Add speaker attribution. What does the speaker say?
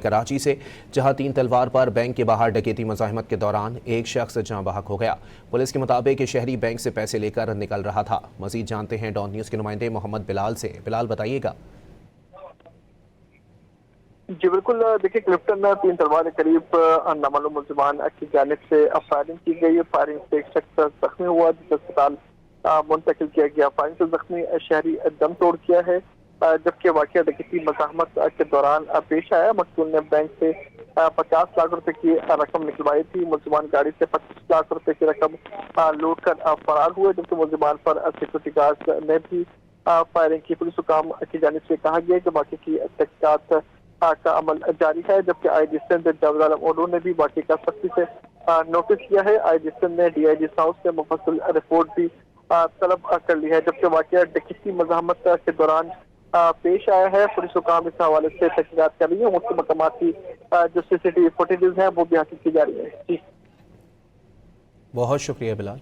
Speaker 1: कराची से, जहां 3 तलवार पर बैंक के बाहर डकैती मज़ाहमत के दौरान एक शख्स जाँ बहक हो गया। पुलिस के मुताबिक शहरी बैंक से पैसे लेकर निकल रहा था। मजीद जानते हैं डॉन न्यूज़ के नुमाइंदे मोहम्मद बिलाल से। बिलाल, बताइएगा।
Speaker 2: जी बिल्कुल, देखिए क्लिफ्टन 3 तलवार के करीब नामालूम मुल्जिमान की जानिब से फायरिंग की गई। फायरिंग से एक शख्स जख्मी हुआ, जिसे अस्पताल मुंतकिल किया गया। फायरिंग से जख्मी शहरी दम तोड़ किया है, जबकि वाक़या डकैती मज़ाहमत के दौरान पेश आया। मकतूल ने बैंक से 50 लाख रुपए की रकम निकलवाई थी। मुल्जिमान गाड़ी से 25 लाख रुपए की रकम लूट कर फरार हुए, जबकि मुल्जिमान पर सिक्योरिटी गार्ड ने भी फायरिंग की। पुलिस हुकाम की जानिब से कहा गया कि वाक़े की तहकीकात का अमल जारी है, जबकि आईजी सिंध जावेद आलम ओडो ने भी वाक़े का सख्ती से नोटिस किया है। आईजी सिंध ने डीआईजी साउथ से मुफस्सिल रिपोर्ट भी तलब कर ली है, जबकि वाक़या डकैती मज़ाहमत के दौरान पेश आया है। पुलिस हुकाम इस हवाले से तहकीकात कर रही है। मुख्तलिफ मकामात की जो सीसीटीवी फुटेजेस हैं वो भी हासिल की जा रही है। जी,
Speaker 1: बहुत शुक्रिया बिलाल।